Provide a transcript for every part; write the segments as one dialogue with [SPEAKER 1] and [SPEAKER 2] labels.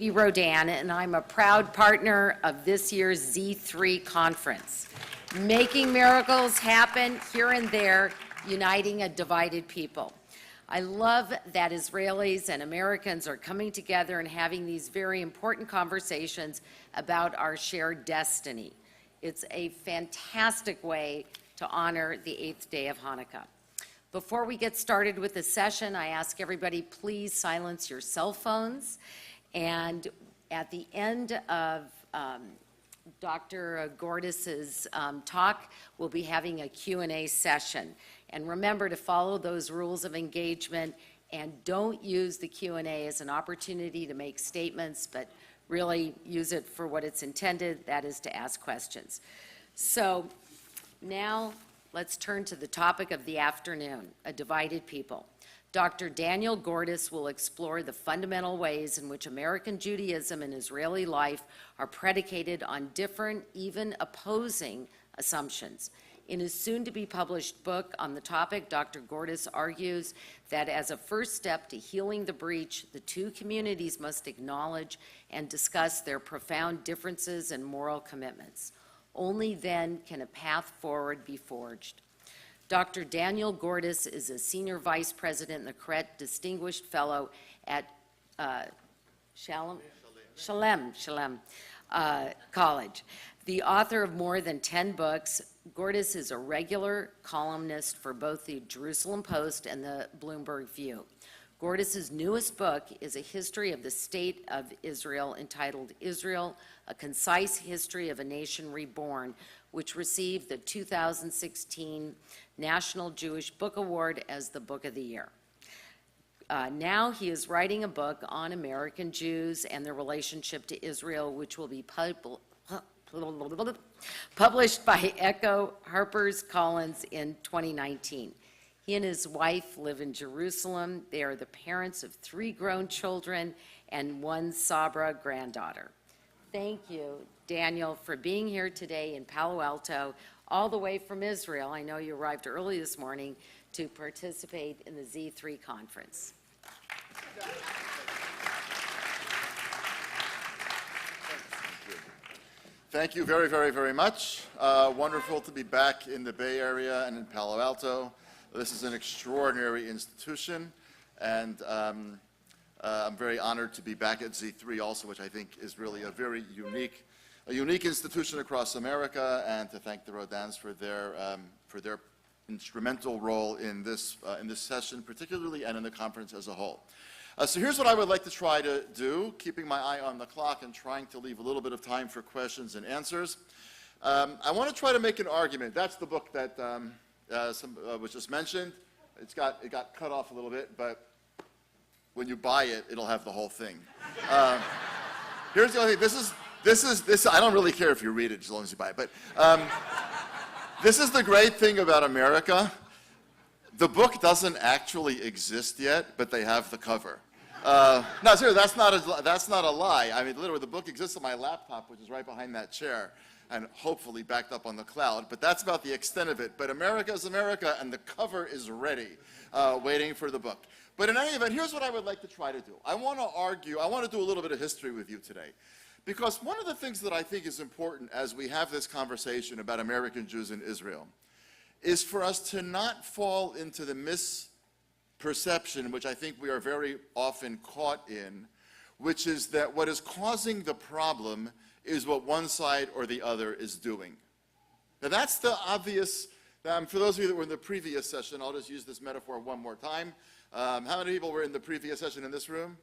[SPEAKER 1] Rodan, and I'm a proud partner of this year's Z3 conference. Making miracles happen here and there, uniting a divided people. I love that Israelis and Americans are coming together and having these very important conversations about our shared destiny. It's a fantastic way to honor the 8th day of Hanukkah. Before we get started with the session, I ask everybody, please silence your cell phones. And at the end of Dr. Gordis's talk, we'll be having a Q&A session. And remember to follow those rules of engagement and don't use the Q&A as an opportunity to make statements, but really use it for what it's intended, that is to ask questions. So now let's turn to the topic of the afternoon, a divided people. Dr. Daniel Gordis will explore the fundamental ways in which American Judaism and Israeli life are predicated on different, even opposing assumptions. In his soon-to-be-published book on the topic, Dr. Gordis argues that as a first step to healing the breach, the two communities must acknowledge and discuss their profound differences and moral commitments. Only then can a path forward be forged. Dr. Daniel Gordis is a senior vice president and the Koret Distinguished Fellow at Shalem College. The author of more than 10 books, Gordis is a regular columnist for both the Jerusalem Post and the Bloomberg View. Gordis's newest book is a history of the state of Israel entitled Israel, A Concise History of a Nation Reborn, which received the 2016 National Jewish Book Award as the Book of the Year. Now he is writing a book on American Jews and their relationship to Israel, which will be published by Echo Harper's Collins in 2019. He and his wife live in Jerusalem. They are the parents of 3 grown children and 1 Sabra granddaughter. Thank you, Daniel, for being here today in Palo Alto, all the way from Israel. I know you arrived early this morning to participate in the Z3 conference.
[SPEAKER 2] Thank you very, very, very much. Wonderful to be back in the Bay Area and in Palo Alto. This is an extraordinary institution, and I'm very honored to be back at Z3 also, which I think is really a very unique institution across America, and to thank the Rodans for their instrumental role in this session, particularly, and in the conference as a whole. So here's what I would like to try to do, keeping my eye on the clock and trying to leave a little bit of time for questions and answers. I want to try to make an argument. That's the book that was just mentioned. It got cut off a little bit, but when you buy it, it'll have the whole thing. Here's the only thing. This. I don't really care if you read it as long as you buy it. But this is the great thing about America. The book doesn't actually exist yet, but they have the cover. No, seriously, that's not a lie. I mean, literally, the book exists on my laptop, which is right behind that chair, and hopefully backed up on the cloud. But that's about the extent of it. But America is America, and the cover is ready, waiting for the book. But in any event, here's what I would like to try to do. I want to do a little bit of history with you today. Because one of the things that I think is important as we have this conversation about American Jews in Israel is for us to not fall into the misperception, which I think we are very often caught in, which is that what is causing the problem is what one side or the other is doing. Now that's the obvious, for those of you that were in the previous session, I'll just use this metaphor one more time. How many people were in the previous session in this room?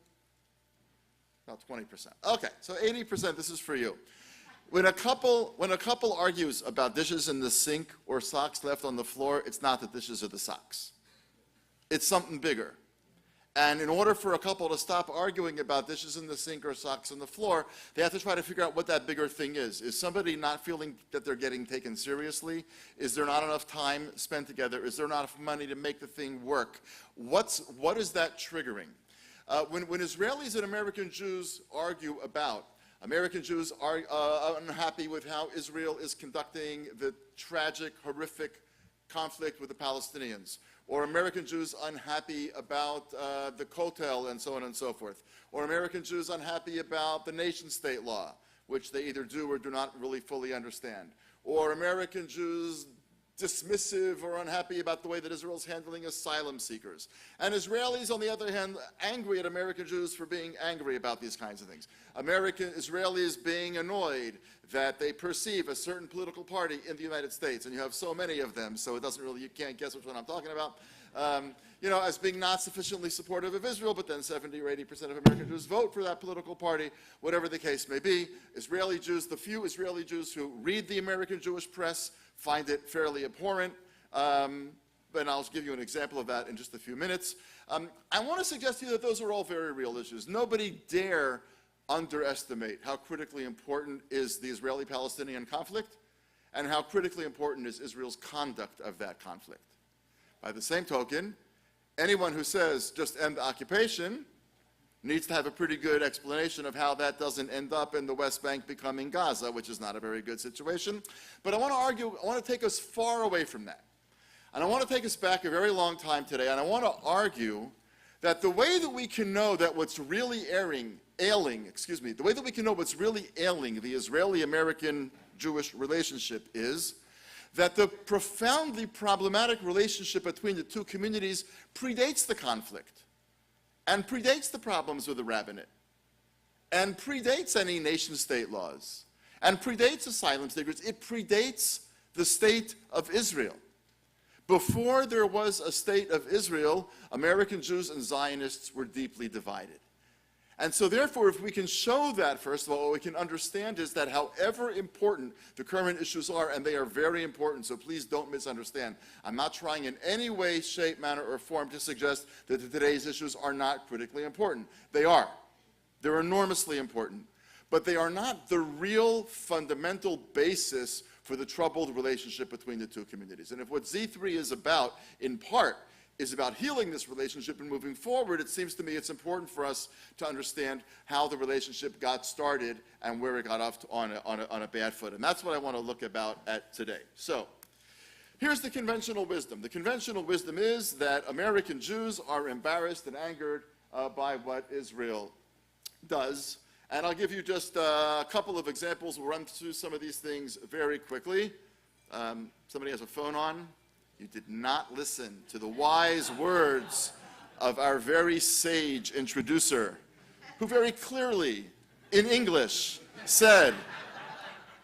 [SPEAKER 2] About 20%. Okay, so 80%, this is for you. When a couple argues about dishes in the sink or socks left on the floor, it's not the dishes or the socks. It's something bigger. And in order for a couple to stop arguing about dishes in the sink or socks on the floor, they have to try to figure out what that bigger thing is. Is somebody not feeling that they're getting taken seriously? Is there not enough time spent together? Is there not enough money to make the thing work? What is that triggering? When Israelis and American Jews argue about, American Jews are unhappy with how Israel is conducting the tragic, horrific conflict with the Palestinians, or American Jews unhappy about the Kotel and so on and so forth, or American Jews unhappy about the nation-state law, which they either do or do not really fully understand, or American Jews dismissive or unhappy about the way that Israel's handling asylum seekers. And Israelis, on the other hand, angry at American Jews for being angry about these kinds of things. Israelis being annoyed that they perceive a certain political party in the United States, and you have so many of them, so it doesn't really, you can't guess which one I'm talking about, as being not sufficiently supportive of Israel, but then 70 or 80% of American Jews vote for that political party, whatever the case may be. Israeli Jews, the few Israeli Jews who read the American Jewish press, find it fairly abhorrent, and I'll give you an example of that in just a few minutes. I want to suggest to you that those are all very real issues. Nobody dare underestimate how critically important is the Israeli-Palestinian conflict and how critically important is Israel's conduct of that conflict. By the same token, anyone who says just end the occupation needs to have a pretty good explanation of how that doesn't end up in the West Bank becoming Gaza, which is not a very good situation. But I want to take us far away from that. And I want to take us back a very long time today, and I want to argue that the way that we can know that what's really ailing the Israeli-American Jewish relationship is that the profoundly problematic relationship between the two communities predates the conflict, and predates the problems with the rabbinate, and predates any nation-state laws, and predates asylum seekers. It predates the state of Israel. Before there was a state of Israel, American Jews and Zionists were deeply divided. And so therefore, if we can show that, first of all, what we can understand is that however important the current issues are, and they are very important, so please don't misunderstand. I'm not trying in any way, shape, manner, or form to suggest that today's issues are not critically important. They are. They're enormously important. But they are not the real fundamental basis for the troubled relationship between the two communities. And if what Z3 is about, in part, is about healing this relationship and moving forward, it seems to me it's important for us to understand how the relationship got started and where it got off on a bad foot. And that's what I want to look at today. So here's the conventional wisdom. The conventional wisdom is that American Jews are embarrassed and angered by what Israel does. And I'll give you just a couple of examples. We'll run through some of these things very quickly. Somebody has a phone on. You did not listen to the wise words of our very sage introducer, who very clearly, in English, said,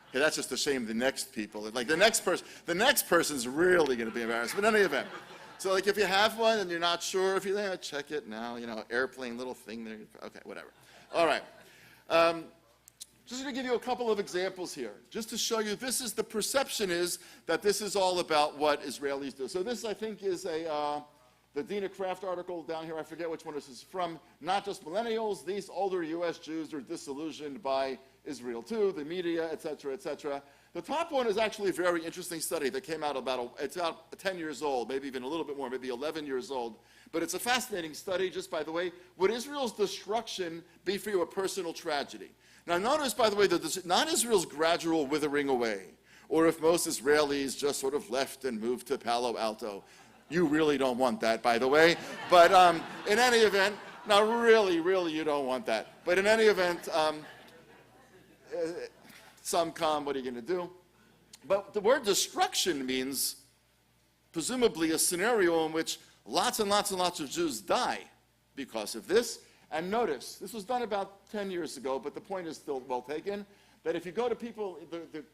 [SPEAKER 2] okay, that's just a shame of the next people. Like the next person's really going to be embarrassed. But in any event, so like if you have one and you're not sure, if you check it now, airplane little thing there. Okay, whatever. All right. Just going to give you a couple of examples here, just to show you the perception is that this is all about what Israelis do. So this, I think, is the Dina Kraft article down here. I forget which one this is from. Not just millennials, these older U.S. Jews are disillusioned by Israel too, the media, et cetera, et cetera. The top one is actually a very interesting study that came out it's about 10 years old, maybe even a little bit more, maybe 11 years old. But it's a fascinating study, just by the way. Would Israel's destruction be for you a personal tragedy? Now notice, by the way, that not Israel's gradual withering away, or if most Israelis just sort of left and moved to Palo Alto. You really don't want that, by the way. But in any event, now really, you don't want that. But in any event, some come, what are you going to do? But the word destruction means presumably a scenario in which lots and lots and lots of Jews die because of this. And notice, this was done about 10 years ago, but the point is still well taken, that if you go to people,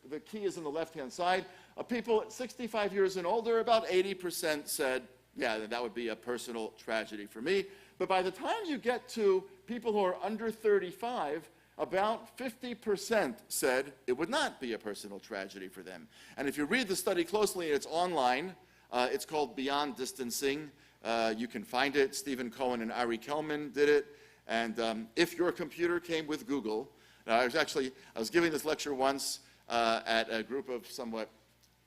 [SPEAKER 2] the key is on the left-hand side, people 65 years and older, about 80% said, yeah, that would be a personal tragedy for me. But by the time you get to people who are under 35, about 50% said it would not be a personal tragedy for them. And if you read the study closely, it's online. It's called Beyond Distancing. You can find it. Stephen Cohen and Ari Kelman did it. And if your computer came with Google, I was giving this lecture once at a group of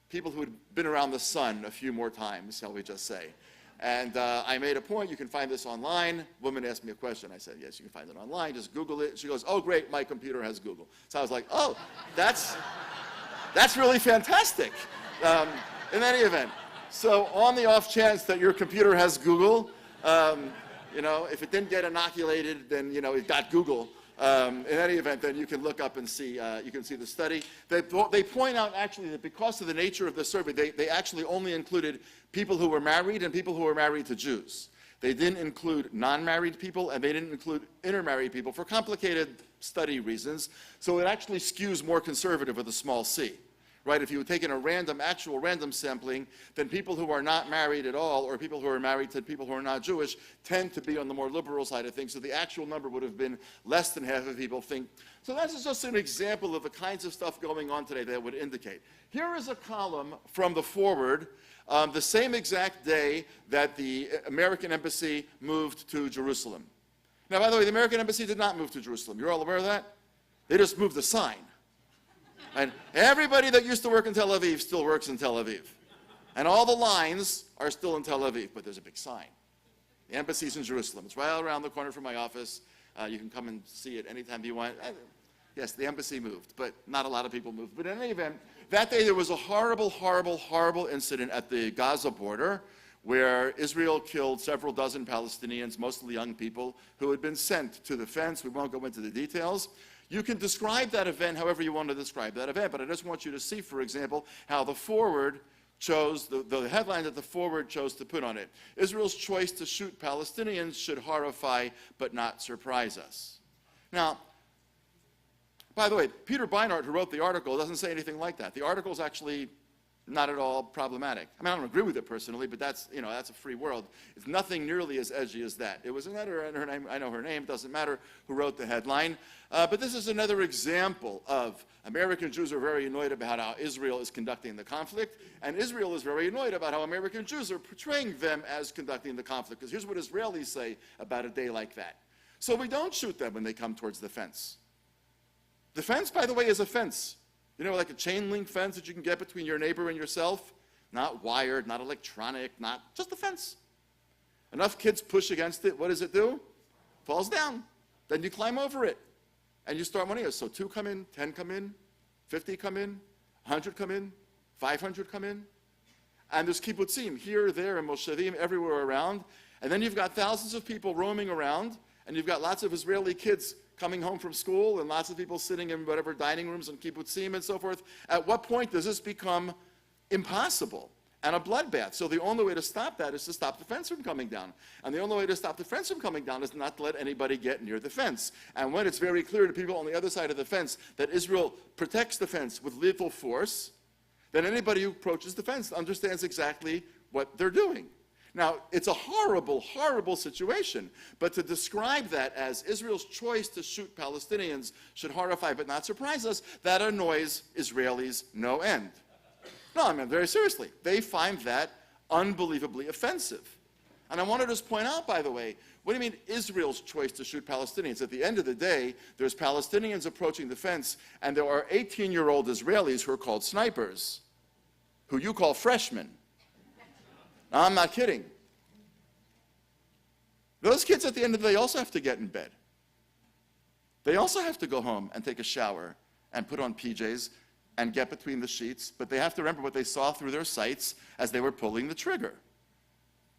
[SPEAKER 2] people who had been around the sun a few more times, shall we just say. And I made a point, you can find this online. Woman asked me a question. I said, yes, you can find it online. Just Google it. She goes, oh, great, my computer has Google. So I was like, oh, that's really fantastic. In any event, So on the off chance that your computer has Google, if it didn't get inoculated, then, it got Google. In any event, then you can look up and see, you can see the study. They point out actually that because of the nature of the survey, they actually only included people who were married and people who were married to Jews. They didn't include non-married people, and they didn't include intermarried people for complicated study reasons. So it actually skews more conservative with a small c. Right? If you had taken a actual random sampling, then people who are not married at all, or people who are married to people who are not Jewish, tend to be on the more liberal side of things. So the actual number would have been less than half of people think. So that's just an example of the kinds of stuff going on today that would indicate. Here is a column from the Forward, the same exact day that the American embassy moved to Jerusalem. Now, by the way, the American embassy did not move to Jerusalem. You're all aware of that? They just moved the sign. And everybody that used to work in Tel Aviv still works in Tel Aviv. And all the lines are still in Tel Aviv, but there's a big sign. The embassy's in Jerusalem. It's right around the corner from my office. You can come and see it anytime you want. Yes, the embassy moved, but not a lot of people moved. But in any event, that day there was a horrible, horrible, horrible incident at the Gaza border where Israel killed several dozen Palestinians, mostly young people, who had been sent to the fence. We won't go into the details. You can describe that event however you want to describe that event, but I just want you to see, for example, how the Forward chose, the headline that the Forward chose to put on it. Israel's choice to shoot Palestinians should horrify but not surprise us. Now, by the way, Peter Beinart, who wrote the article, doesn't say anything like that. The article is actually not at all problematic. I mean, I don't agree with it personally, but that's a free world. It's nothing nearly as edgy as that. It was another, and her name, I know her name, doesn't matter who wrote the headline. But this is another example of American Jews are very annoyed about how Israel is conducting the conflict, and Israel is very annoyed about how American Jews are portraying them as conducting the conflict. Because here's what Israelis say about a day like that. So we don't shoot them when they come towards the fence. The fence, by the way, is a fence. Like a chain link fence that you can get between your neighbor and yourself. Not wired, not electronic, not just a fence. Enough kids push against it, what does it do? Falls down. Then you climb over it. And you start money. So 2 come in, 10 come in, 50 come in, 100 come in, 500 come in. And there's kibbutzim here, there, and moshavim everywhere around. And then you've got thousands of people roaming around, and you've got lots of Israeli kids coming home from school, and lots of people sitting in whatever dining rooms and kibbutzim and so forth. At what point does this become impossible and a bloodbath? So the only way to stop that is to stop the fence from coming down. And the only way to stop the fence from coming down is not to let anybody get near the fence. And when it's very clear to people on the other side of the fence that Israel protects the fence with lethal force, then anybody who approaches the fence understands exactly what they're doing. Now, it's a horrible, horrible situation, but to describe that as Israel's choice to shoot Palestinians should horrify but not surprise us, that annoys Israelis no end. No, I mean, very seriously. They find that unbelievably offensive. And I want to just point out, by the way, what do you mean Israel's choice to shoot Palestinians? At the end of the day, there's Palestinians approaching the fence, and there are 18-year-old Israelis who are called snipers, who you call freshmen. I'm not kidding. Those kids at the end of the day also have to get in bed. They also have to go home and take a shower and put on PJs and get between the sheets, but they have to remember what they saw through their sights as they were pulling the trigger.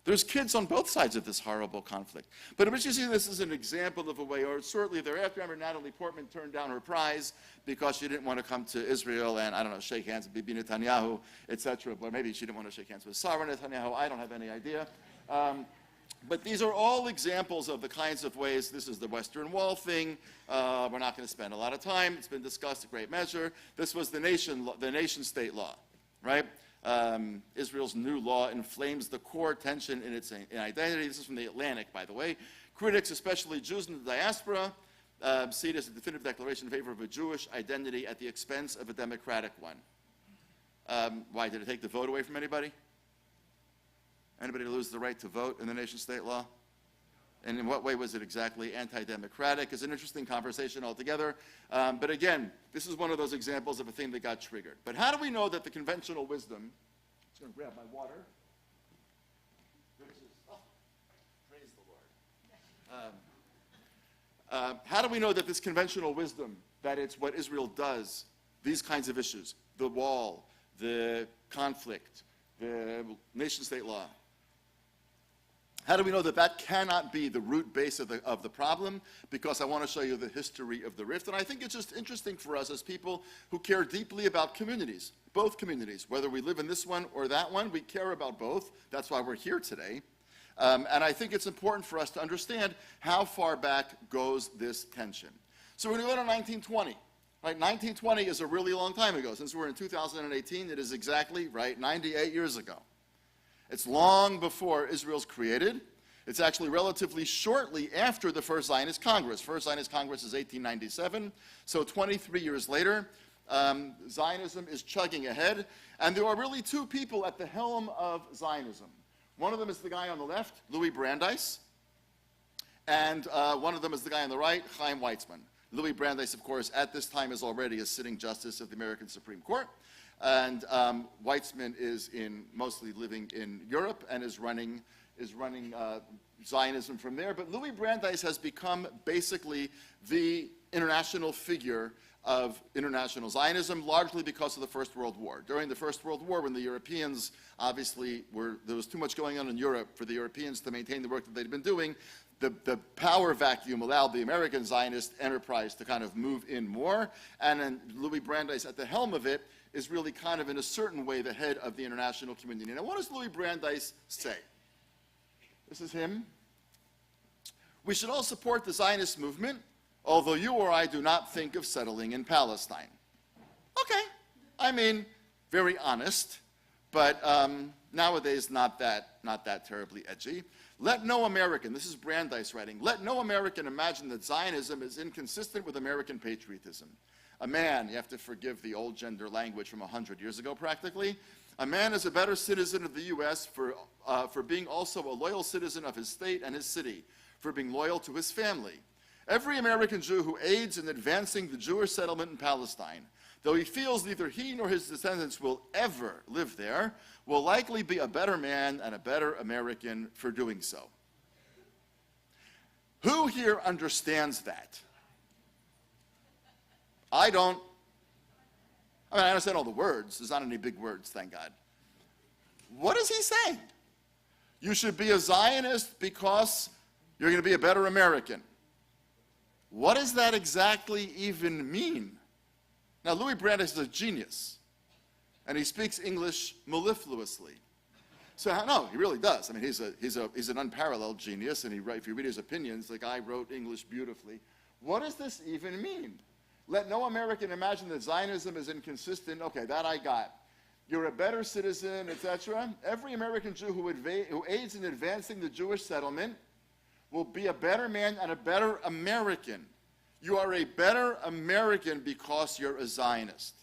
[SPEAKER 2] There's kids on both sides of this horrible conflict. But you see this is an example of a way, or shortly thereafter, I remember Natalie Portman turned down her prize because she didn't want to come to Israel and, I don't know, shake hands with Bibi Netanyahu, etc. Or maybe she didn't want to shake hands with Sarah Netanyahu. I don't have any idea. But these are all examples of the kinds of ways, this is the Western Wall thing. We're not going to spend a lot of time. It's been discussed a great measure. This was the nation-state law, right? Israel's new law inflames the core tension in its identity. This is from The Atlantic, by the way. Critics, especially Jews in the diaspora, see it as a definitive declaration in favor of a Jewish identity at the expense of a democratic one. Why? Did it take the vote away from anybody? Anybody lose the right to vote in the nation-state law? And in what way was it exactly anti-democratic? It's an interesting conversation altogether. But again, this is one of those examples of a thing that got triggered. But how do we know that the conventional wisdom, I'm just going to grab my water. Praise the Lord. How do we know that this conventional wisdom, that it's what Israel does, these kinds of issues, the wall, the conflict, the nation-state law. How do we know that that cannot be the root base of the problem? Because I want to show you the history of the rift. And I think it's just interesting for us as people who care deeply about communities, both communities. Whether we live in this one or that one, we care about both. That's why we're here today. And I think it's important for us to understand how far back goes this tension. So we're going to go to 1920. Right? 1920 is a really long time ago. Since we're in 2018, it is exactly, right, 98 years ago. It's long before Israel's created. It's actually relatively shortly after the First Zionist Congress. First Zionist Congress is 1897, so 23 years later, Zionism is chugging ahead, and there are really two people at the helm of Zionism. One of them is the guy on the left, Louis Brandeis, and one of them is the guy on the right, Chaim Weizmann. Louis Brandeis, of course, at this time is already a sitting justice of the American Supreme Court. And Weizmann is mostly living in Europe and is running Zionism from there. But Louis Brandeis has become basically the international figure of international Zionism, largely because of the First World War. During the First World War, when the Europeans obviously there was too much going on in Europe for the Europeans to maintain the work that they'd been doing, the power vacuum allowed the American Zionist enterprise to kind of move in more. And then Louis Brandeis at the helm of it is really kind of in a certain way the head of the international community. Now, what does Louis Brandeis say? This is him. We should all support the Zionist movement, although you or I do not think of settling in Palestine. Okay, I mean, very honest, but nowadays not that terribly edgy. Let no American, this is Brandeis writing, let no American imagine that Zionism is inconsistent with American patriotism. A man, you have to forgive the old gender language from 100 years ago practically, a man is a better citizen of the U.S. for being also a loyal citizen of his state and his city, for being loyal to his family. Every American Jew who aids in advancing the Jewish settlement in Palestine, though he feels neither he nor his descendants will ever live there, will likely be a better man and a better American for doing so. Who here understands that? I don't. I mean, I understand all the words. There's not any big words, thank God. What is he saying? You should be a Zionist because you're going to be a better American. What does that exactly even mean? Now, Louis Brandeis is a genius, and he speaks English mellifluously. So, no, he really does. I mean, he's an unparalleled genius, and if you read his opinions, the guy wrote English beautifully. What does this even mean? Let no American imagine that Zionism is inconsistent. Okay, that I got. You're a better citizen, etc. Every American Jew who aids in advancing the Jewish settlement will be a better man and a better American. You are a better American because you're a Zionist.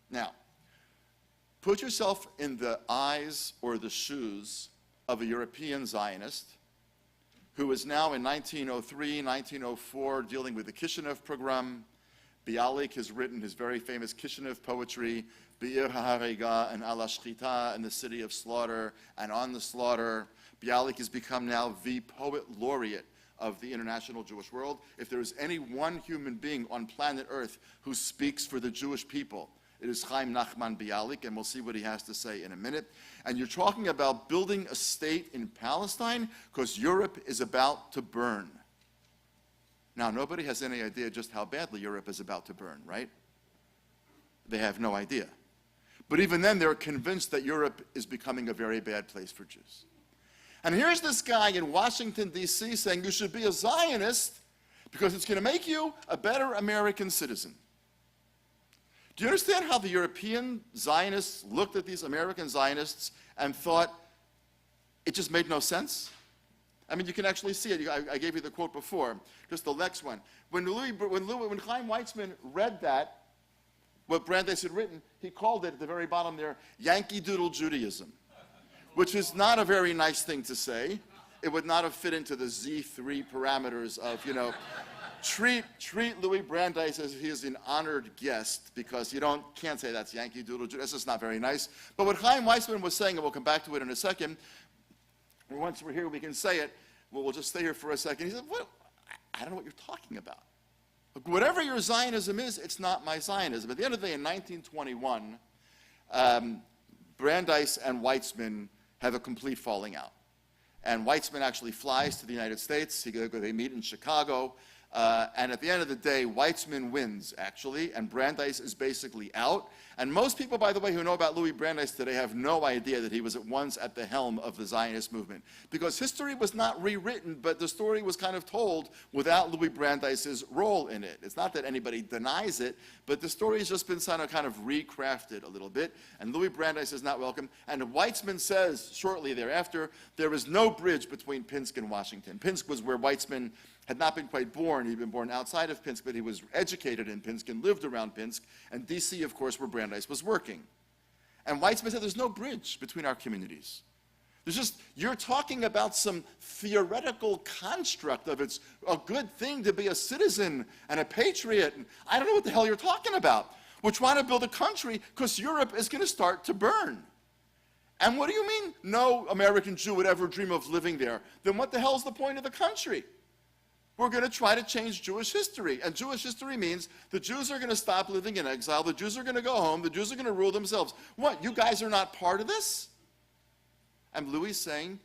[SPEAKER 2] Now, put yourself in the eyes or the shoes of a European Zionist who is now in 1903, 1904 dealing with the Kishinev pogrom. Bialik has written his very famous Kishinev poetry, Be'ir HaHariga and Ala Shchita, in the city of slaughter and on the slaughter. Bialik has become now the poet laureate of the international Jewish world. If there is any one human being on planet Earth who speaks for the Jewish people, it is Chaim Nachman Bialik, and we'll see what he has to say in a minute. And you're talking about building a state in Palestine because Europe is about to burn. Now, nobody has any idea just how badly Europe is about to burn, right? They have no idea. But even then, they're convinced that Europe is becoming a very bad place for Jews. And here's this guy in Washington, D.C. saying you should be a Zionist because it's going to make you a better American citizen. Do you understand how the European Zionists looked at these American Zionists and thought it just made no sense? I mean, you can actually see it. I gave you the quote before, just the next one. When Chaim Weizmann read that, what Brandeis had written, he called it at the very bottom there, Yankee Doodle Judaism, which is not a very nice thing to say. It would not have fit into the Z3 parameters of, treat Louis Brandeis as he is an honored guest, because you can't say that's Yankee Doodle Judaism. That's just not very nice. But what Chaim Weizmann was saying, and we'll come back to it in a second, once we're here we can say it, we'll just stay here for a second. He said, I don't know what you're talking about. Look, whatever your Zionism is, it's not my Zionism. At the end of the day, in 1921, Brandeis and Weitzman have a complete falling out. And Weitzman actually flies to the United States. They meet in Chicago. And at the end of the day, Weitzman wins, actually, and Brandeis is basically out. And most people, by the way, who know about Louis Brandeis today have no idea that he was at once at the helm of the Zionist movement. Because history was not rewritten, but the story was kind of told without Louis Brandeis's role in it. It's not that anybody denies it, but the story has just been kind of recrafted a little bit, and Louis Brandeis is not welcome. And Weitzman says shortly thereafter, there is no bridge between Pinsk and Washington. Pinsk was where Weitzman had not been quite born. He'd been born outside of Pinsk, but he was educated in Pinsk and lived around Pinsk, and D.C., of course, where Brandeis was working. And Weitzman said, there's no bridge between our communities. There's just, you're talking about some theoretical construct of it's a good thing to be a citizen and a patriot, and I don't know what the hell you're talking about. We're trying to build a country because Europe is going to start to burn. And what do you mean no American Jew would ever dream of living there? Then what the hell is the point of the country? We're going to try to change Jewish history. And Jewish history means the Jews are going to stop living in exile. The Jews are going to go home. The Jews are going to rule themselves. What, you guys are not part of this? And Louis is saying,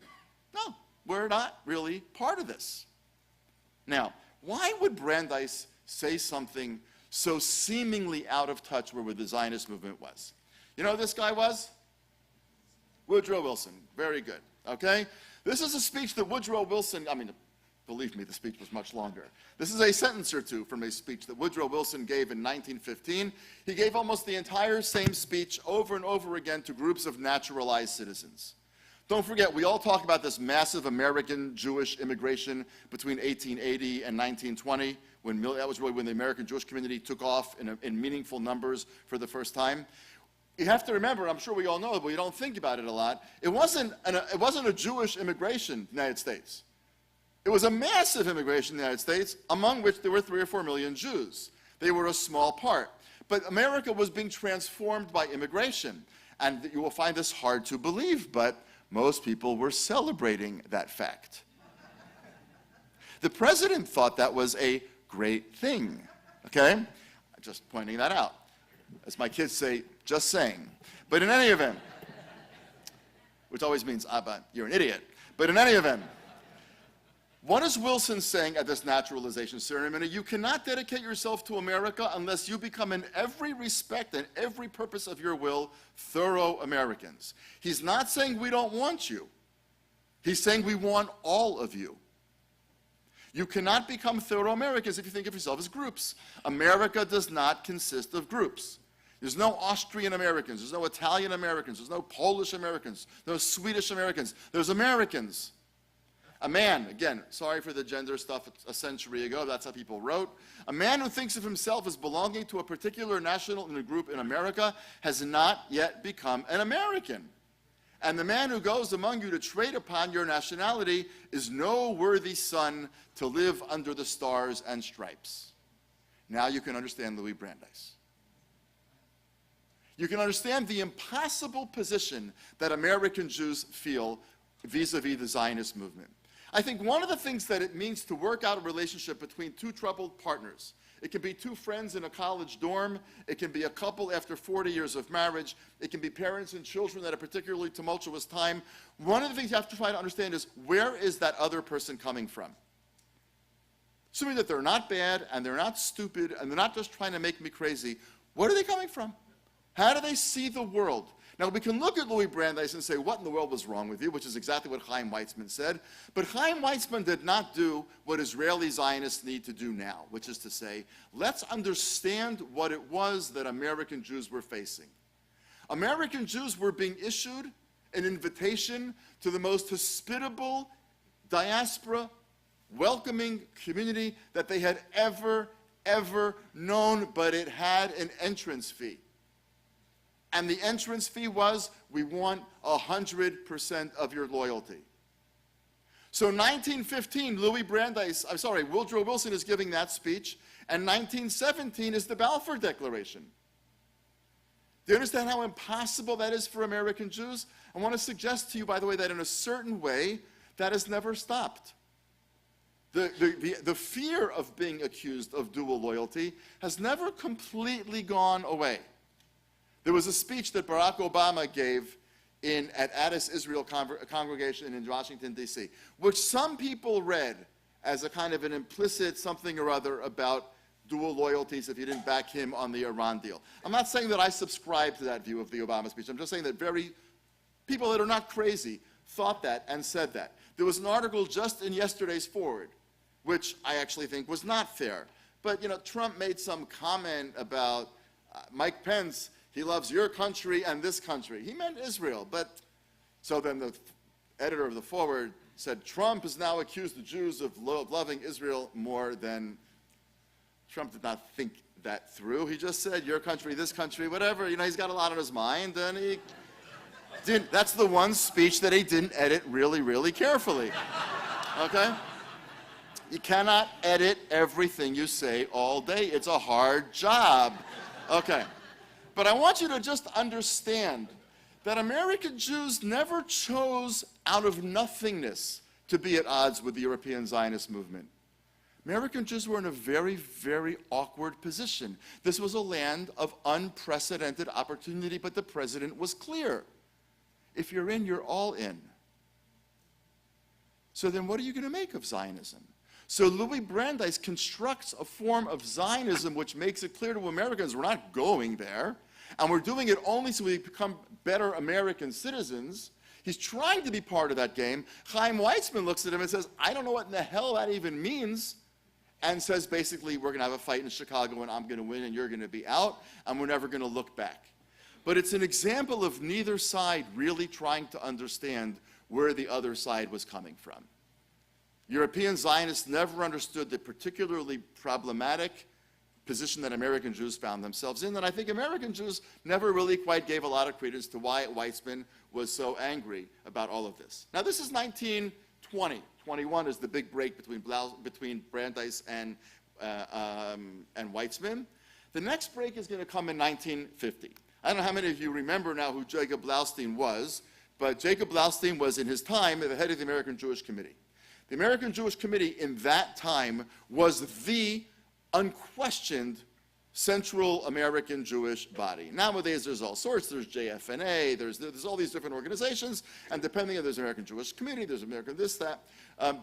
[SPEAKER 2] no, we're not really part of this. Now, why would Brandeis say something so seemingly out of touch where the Zionist movement was? You know who this guy was? Woodrow Wilson. Very good. Okay? This is a speech that Woodrow Wilson, believe me, the speech was much longer. This is a sentence or two from a speech that Woodrow Wilson gave in 1915. He gave almost the entire same speech over and over again to groups of naturalized citizens. Don't forget, we all talk about this massive American Jewish immigration between 1880 and 1920, that was really when the American Jewish community took off in meaningful numbers for the first time. You have to remember, I'm sure we all know it, but we don't think about it a lot, it wasn't a Jewish immigration in the United States. It was a massive immigration in the United States, among which there were 3 or 4 million Jews. They were a small part. But America was being transformed by immigration. And you will find this hard to believe, but most people were celebrating that fact. The president thought that was a great thing, okay? Just pointing that out. As my kids say, just saying. But in any event, which always means, Abba, you're an idiot. But in any event, what is Wilson saying at this naturalization ceremony? You cannot dedicate yourself to America unless you become in every respect and every purpose of your will thorough Americans. He's not saying we don't want you. He's saying we want all of you. You cannot become thorough Americans if you think of yourself as groups. America does not consist of groups. There's no Austrian Americans, there's no Italian Americans, there's no Polish Americans, no Swedish Americans. There's Americans. A man, again, sorry for the gender stuff a century ago, that's how people wrote. A man who thinks of himself as belonging to a particular national group in America has not yet become an American. And the man who goes among you to trade upon your nationality is no worthy son to live under the stars and stripes. Now you can understand Louis Brandeis. You can understand the impossible position that American Jews feel vis-a-vis the Zionist movement. I think one of the things that it means to work out a relationship between two troubled partners, it can be two friends in a college dorm, it can be a couple after 40 years of marriage, it can be parents and children at a particularly tumultuous time. One of the things you have to try to understand is, where is that other person coming from? Assuming that they're not bad and they're not stupid and they're not just trying to make me crazy, where are they coming from? How do they see the world? Now, we can look at Louis Brandeis and say, what in the world was wrong with you, which is exactly what Chaim Weizmann said. But Chaim Weizmann did not do what Israeli Zionists need to do now, which is to say, let's understand what it was that American Jews were facing. American Jews were being issued an invitation to the most hospitable diaspora, welcoming community that they had ever known, but it had an entrance fee. And the entrance fee was, we want 100% of your loyalty. So 1915, Woodrow Wilson is giving that speech, and 1917 is the Balfour Declaration. Do you understand how impossible that is for American Jews? I want to suggest to you, by the way, that in a certain way, that has never stopped. The fear of being accused of dual loyalty has never completely gone away. There was a speech that Barack Obama gave at Addis Israel congregation in Washington, D.C., which some people read as a kind of an implicit something or other about dual loyalties if you didn't back him on the Iran deal. I'm not saying that I subscribe to that view of the Obama speech. I'm just saying that people that are not crazy thought that and said that. There was an article just in yesterday's Forward, which I actually think was not fair. But, Trump made some comment about Mike Pence. He loves your country and this country. He meant Israel. But so then the editor of the Forward said, Trump has now accused the Jews of loving Israel more than. Trump did not think that through. He just said, your country, this country, whatever. He's got a lot on his mind, and he didn't. That's the one speech that he didn't edit really, really carefully. Okay? You cannot edit everything you say all day. It's a hard job. Okay. But I want you to just understand that American Jews never chose out of nothingness to be at odds with the European Zionist movement. American Jews were in a very, very awkward position. This was a land of unprecedented opportunity, but the president was clear. If you're in, you're all in. So then what are you going to make of Zionism? So Louis Brandeis constructs a form of Zionism which makes it clear to Americans we're not going there, and we're doing it only so we become better American citizens. He's trying to be part of that game. Chaim Weizmann looks at him and says, I don't know what in the hell that even means, and says basically we're going to have a fight in Chicago and I'm going to win and you're going to be out, and we're never going to look back. But it's an example of neither side really trying to understand where the other side was coming from. European Zionists never understood the particularly problematic position that American Jews found themselves in, and I think American Jews never really quite gave a lot of credence to why Weizmann was so angry about all of this. Now this is 1920. 21 is the big break between Brandeis and Weizmann. The next break is going to come in 1950. I don't know how many of you remember now who Jacob Blaustein was, but Jacob Blaustein was in his time the head of the American Jewish Committee. The American Jewish Committee in that time was the unquestioned Central American Jewish body. Nowadays there's all sorts. There's JFNA, there's all these different organizations, and depending on there's American Jewish Committee, there's American this, that.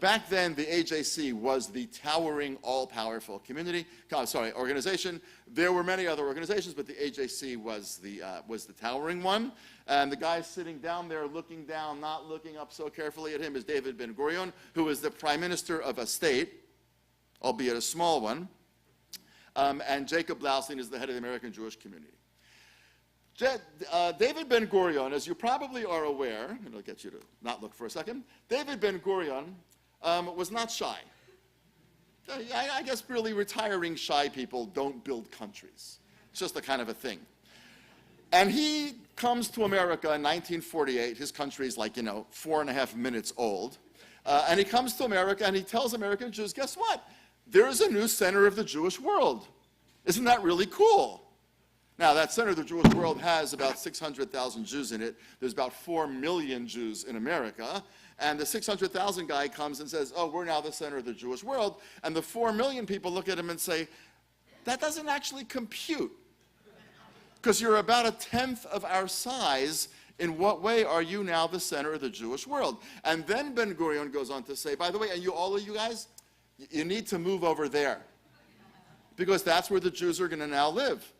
[SPEAKER 2] Back then the AJC was the towering, all-powerful organization. There were many other organizations, but the AJC was the towering one. And the guy sitting down there looking down, not looking up so carefully at him, is David Ben-Gurion, who is the prime minister of a state, albeit a small one. And Jacob Blaustein is the head of the American Jewish Community. David Ben-Gurion, as you probably are aware, and I'll get you to not look for a second, David Ben-Gurion was not shy. I guess really retiring shy people don't build countries. It's just a kind of a thing. And he comes to America in 1948. His country is like, 4.5 minutes old. And he comes to America and he tells American Jews, guess what? There is a new center of the Jewish world. Isn't that really cool? Now, that center of the Jewish world has about 600,000 Jews in it. There's about 4 million Jews in America. And the 600,000 guy comes and says, oh, we're now the center of the Jewish world. And the 4 million people look at him and say, that doesn't actually compute. Because you're about 1/10 of our size. In what way are you now the center of the Jewish world? And then Ben-Gurion goes on to say, by the way, and all of you guys, you need to move over there. Because that's where the Jews are going to now live.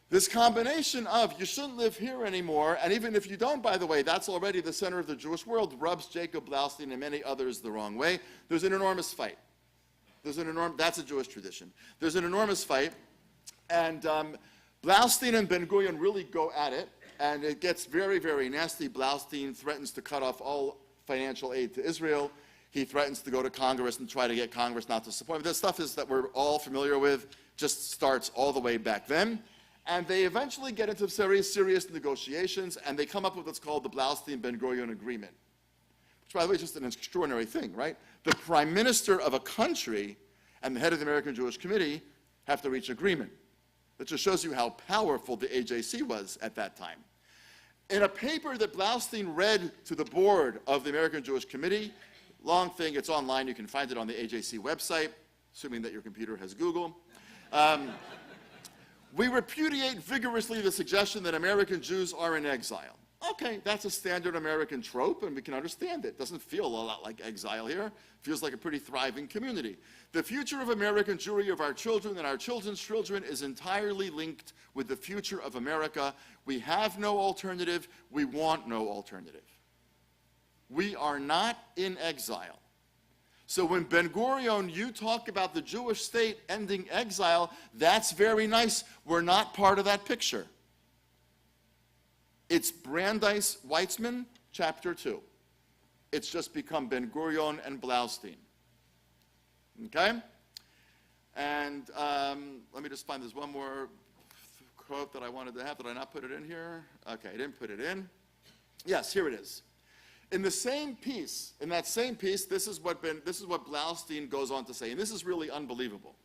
[SPEAKER 2] This combination of you shouldn't live here anymore, and even if you don't, by the way, that's already the center of the Jewish world, rubs Jacob Blaustein and many others the wrong way. There's an enormous fight. That's a Jewish tradition. There's an enormous fight, and Blaustein and Ben-Gurion really go at it, and it gets very, very nasty. Blaustein threatens to cut off all financial aid to Israel. He threatens to go to Congress and try to get Congress not to support him. This stuff is that we're all familiar with, just starts all the way back then. And they eventually get into very serious negotiations, and they come up with what's called the Blaustein-Ben-Gurion Agreement, which, by the way, is just an extraordinary thing, right? The prime minister of a country and the head of the American Jewish Committee have to reach agreement. That just shows you how powerful the AJC was at that time. In a paper that Blaustein read to the board of the American Jewish Committee, long thing, it's online, you can find it on the AJC website, assuming that your computer has Google. We repudiate vigorously the suggestion that American Jews are in exile. Okay, that's a standard American trope, and we can understand it. Doesn't feel a lot like exile here. Feels like a pretty thriving community. The future of American Jewry, of our children and our children's children, is entirely linked with the future of America. We have no alternative. We want no alternative. We are not in exile. So when Ben-Gurion, you talk about the Jewish state ending exile, that's very nice. We're not part of that picture. It's Brandeis Weitzman, chapter 2. It's just become Ben-Gurion and Blaustein. Okay? And let me just find this one more quote that I wanted to have. Did I not put it in here? Okay, I didn't put it in. Yes, here it is. In the same piece, in that same piece, this is what Blaustein goes on to say, and this is really unbelievable.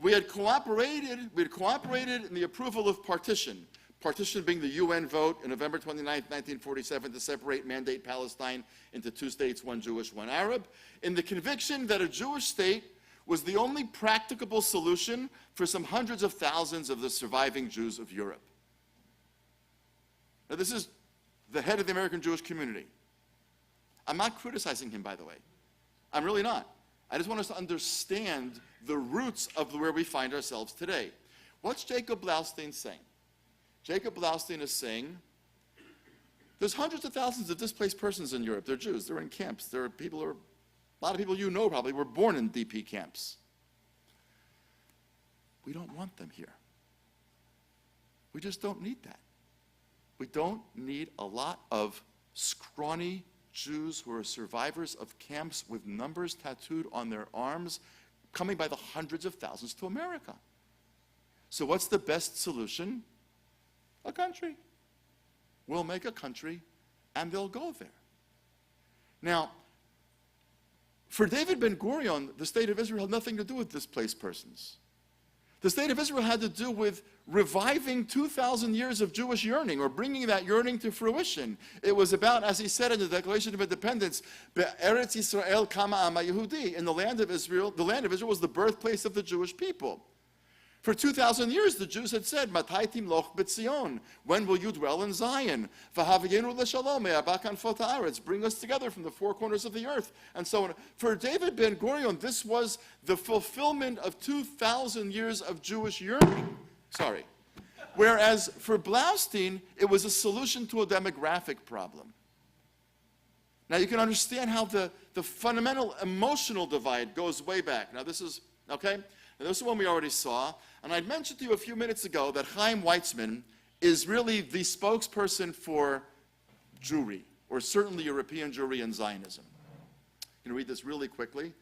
[SPEAKER 2] We had cooperated in the approval of partition. Partition being the UN vote on November 29, 1947, to separate Mandate Palestine into two states, one Jewish, one Arab, in the conviction that a Jewish state was the only practicable solution for some hundreds of thousands of the surviving Jews of Europe. Now, this is the head of the American Jewish community. I'm not criticizing him, by the way. I'm really not. I just want us to understand the roots of where we find ourselves today. What's Jacob Blaustein saying? Jacob Blaustein is saying there's hundreds of thousands of displaced persons in Europe. They're Jews. They're in camps. There are people, a lot of people you know probably were born in DP camps. We don't want them here. We just don't need that. We don't need a lot of scrawny Jews who are survivors of camps with numbers tattooed on their arms coming by the hundreds of thousands to America. So what's the best solution? A country. We'll make a country, and they'll go there. Now, for David Ben-Gurion, the state of Israel had nothing to do with displaced persons. The state of Israel had to do with reviving 2,000 years of Jewish yearning, or bringing that yearning to fruition. It was about, as he said in the Declaration of Independence, Be'eretz Yisrael kama ama Yehudi. In the land of Israel was the birthplace of the Jewish people. For 2,000 years, the Jews had said, Matai timloch b'Tzion, when will you dwell in Zion? V'havayenu l'shalom me'arba kanfot haaretz, bring us together from the four corners of the earth, and so on. For David Ben-Gurion, this was the fulfillment of 2,000 years of Jewish yearning. Whereas for Blaustein, it was a solution to a demographic problem. Now you can understand how the fundamental emotional divide goes way back. Now this is, okay? Now, this is one we already saw, and I mentioned to you a few minutes ago that Chaim Weitzman is really the spokesperson for Jewry, or certainly European Jewry and Zionism. I'm going to read this really quickly.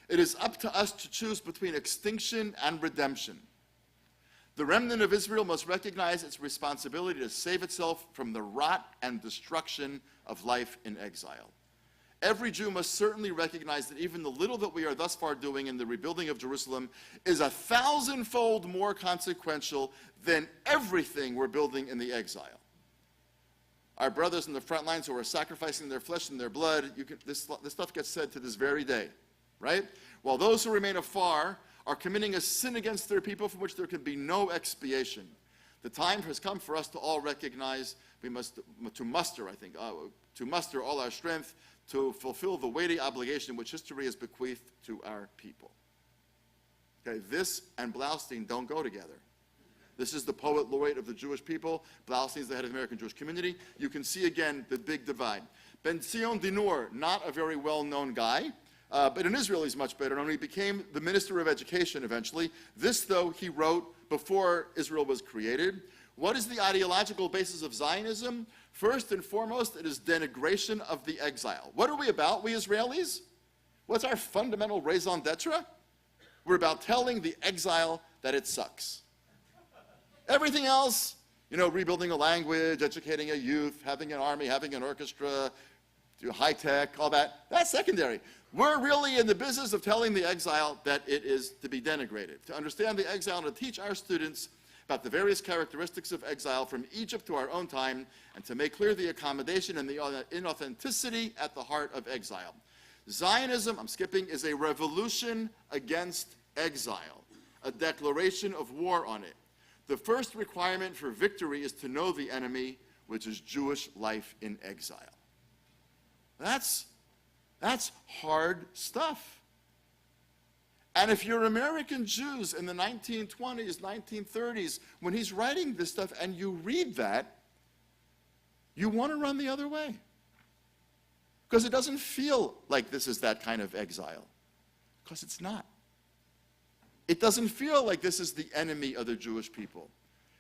[SPEAKER 2] It is up to us to choose between extinction and redemption. The remnant of Israel must recognize its responsibility to save itself from the rot and destruction of life in exile. Every Jew must certainly recognize that even the little that we are thus far doing in the rebuilding of Jerusalem is 1,000-fold more consequential than everything we're building in the exile. Our brothers in the front lines who are sacrificing their flesh and their blood, this stuff gets said to this very day, right? While those who remain afar are committing a sin against their people from which there can be no expiation. The time has come for us to all recognize to muster all our strength to fulfill the weighty obligation which history has bequeathed to our people. Okay, this and Blaustein don't go together. This is the poet laureate of the Jewish people. Blaustein is the head of the American Jewish community. You can see again the big divide. Ben Zion Dinur, not a very well-known guy, but in Israel he's much better known. He became the minister of education eventually. This, though, he wrote before Israel was created. What is the ideological basis of Zionism? First and foremost, it is denigration of the exile. What are we about, we Israelis? What's our fundamental raison d'etre? We're about telling the exile that it sucks. Everything else, rebuilding a language, educating a youth, having an army, having an orchestra, high tech, all that, that's secondary. We're really in the business of telling the exile that it is to be denigrated. To understand the exile and to teach our students about the various characteristics of exile from Egypt to our own time, and to make clear the accommodation and the inauthenticity at the heart of exile. Zionism, I'm skipping, is a revolution against exile, a declaration of war on it. the first requirement for victory is to know the enemy, which is Jewish life in exile. That's hard stuff. And if you're American Jews in the 1920s, 1930s, when he's writing this stuff and you read that, you want to run the other way. Because it doesn't feel like this is that kind of exile. Because it's not. It doesn't feel like this is the enemy of the Jewish people.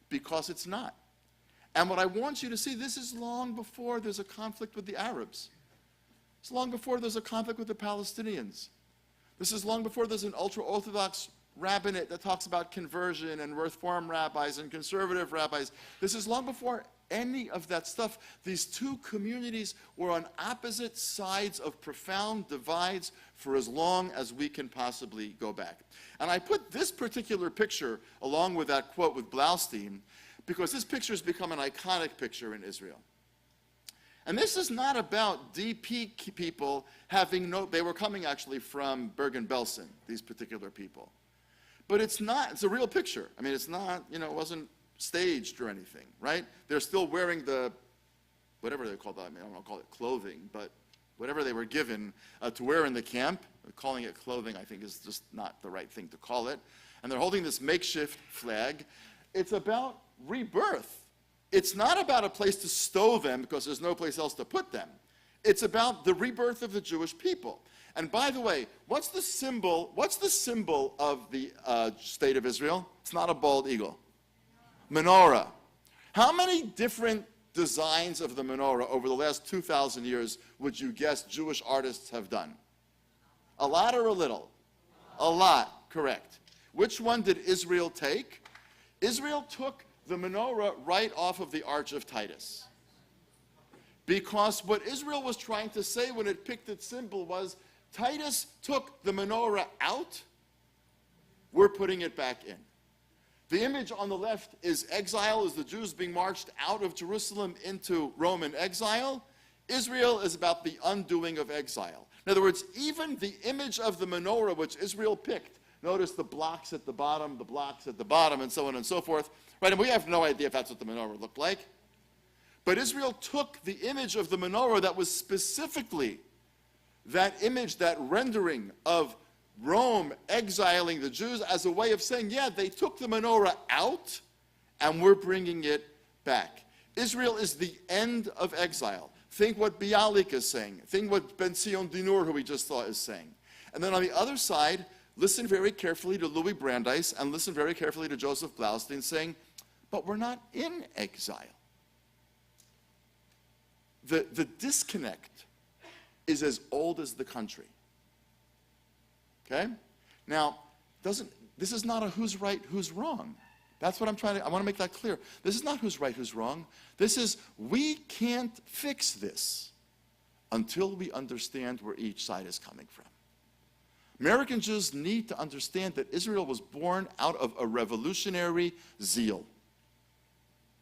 [SPEAKER 2] Because it's not. And what I want you to see, this is long before there's a conflict with the Arabs. It's long before there's a conflict with the Palestinians. This is long before there's an ultra-Orthodox rabbinate that talks about conversion and Reform rabbis and conservative rabbis. This is long before any of that stuff. These two communities were on opposite sides of profound divides for as long as we can possibly go back. And I put this particular picture along with that quote with Blaustein because this picture has become an iconic picture in Israel. And this is not about DP people having they were coming actually from Bergen-Belsen, these particular people. But it's a real picture. I mean, it's not, it wasn't staged or anything, right? They're still wearing the, whatever they call that, I don't want to call it clothing, but whatever they were given to wear in the camp. Calling it clothing, I think, is just not the right thing to call it. And they're holding this makeshift flag. It's about rebirth. It's not about a place to stow them because there's no place else to put them. It's about the rebirth of the Jewish people. And by the way, what's the symbol of the state of Israel? It's not a bald eagle. Menorah. How many different designs of the menorah over the last 2,000 years would you guess Jewish artists have done? A lot or a little? A lot, correct. Which one did Israel take? Israel took the menorah right off of the Arch of Titus. Because what Israel was trying to say when it picked its symbol was, Titus took the menorah out, we're putting it back in. The image on the left is exile, is the Jews being marched out of Jerusalem into Roman exile. Israel is about the undoing of exile. In other words, even the image of the menorah which Israel picked, notice the blocks at the bottom, and so on and so forth, right? And we have no idea if that's what the menorah looked like. But Israel took the image of the menorah that was specifically that image, that rendering of Rome exiling the Jews as a way of saying, yeah, they took the menorah out and we're bringing it back. Israel is the end of exile. Think what Bialik is saying. Think what Ben Zion Dinur, who we just saw, is saying. And then on the other side, listen very carefully to Louis Brandeis and listen very carefully to Joseph Blaustein saying, but we're not in exile. The disconnect is as old as the country. Okay? Now, this is not a who's right, who's wrong. That's what I want to make that clear. This is not who's right, who's wrong. This is, we can't fix this until we understand where each side is coming from. American Jews need to understand that Israel was born out of a revolutionary zeal.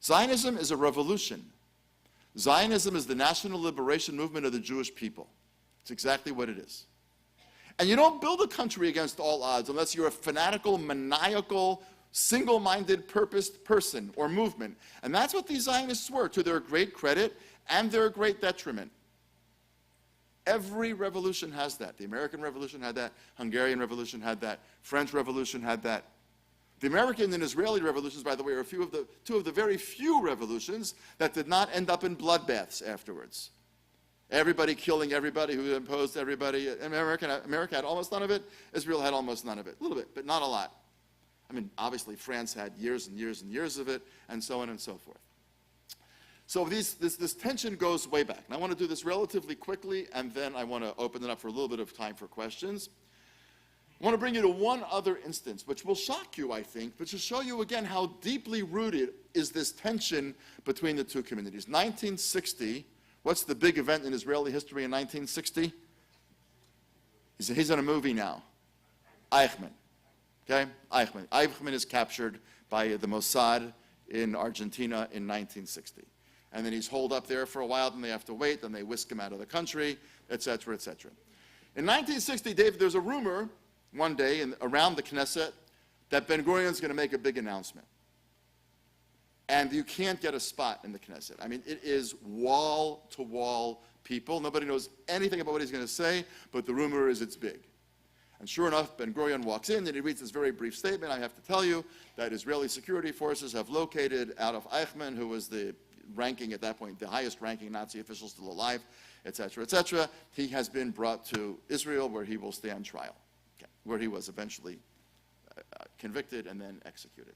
[SPEAKER 2] Zionism is a revolution. Zionism is the national liberation movement of the Jewish people. It's exactly what it is. And you don't build a country against all odds unless you're a fanatical, maniacal, single-minded, purposed person or movement. And that's what these Zionists were, to their great credit and their great detriment. Every revolution has that. The American Revolution had that. Hungarian Revolution had that. French Revolution had that. The American and Israeli revolutions, by the way, are two of the very few revolutions that did not end up in bloodbaths afterwards. Everybody killing everybody who imposed everybody. America had almost none of it. Israel had almost none of it. A little bit, but not a lot. I mean, obviously, France had years and years and years of it, and so on and so forth. So this tension goes way back. And I want to do this relatively quickly, and then I want to open it up for a little bit of time for questions. I want to bring you to one other instance, which will shock you, I think, but to show you again how deeply rooted is this tension between the two communities. 1960, what's the big event in Israeli history in 1960? He's in a movie now. Eichmann. Okay? Eichmann. Eichmann is captured by the Mossad in Argentina in 1960. And then he's holed up there for a while, then they have to wait, then they whisk him out of the country, etc., etc. In 1960, David, there's a rumor one day around the Knesset that Ben-Gurion's going to make a big announcement. And you can't get a spot in the Knesset. I mean, it is wall-to-wall people. Nobody knows anything about what he's going to say, but the rumor is it's big. And sure enough, Ben-Gurion walks in and he reads this very brief statement. I have to tell you that Israeli security forces have located Adolf Eichmann, who was the ranking at that point, the highest ranking Nazi official still alive, etc., etc. He has been brought to Israel where he will stand trial, where he was eventually convicted and then executed.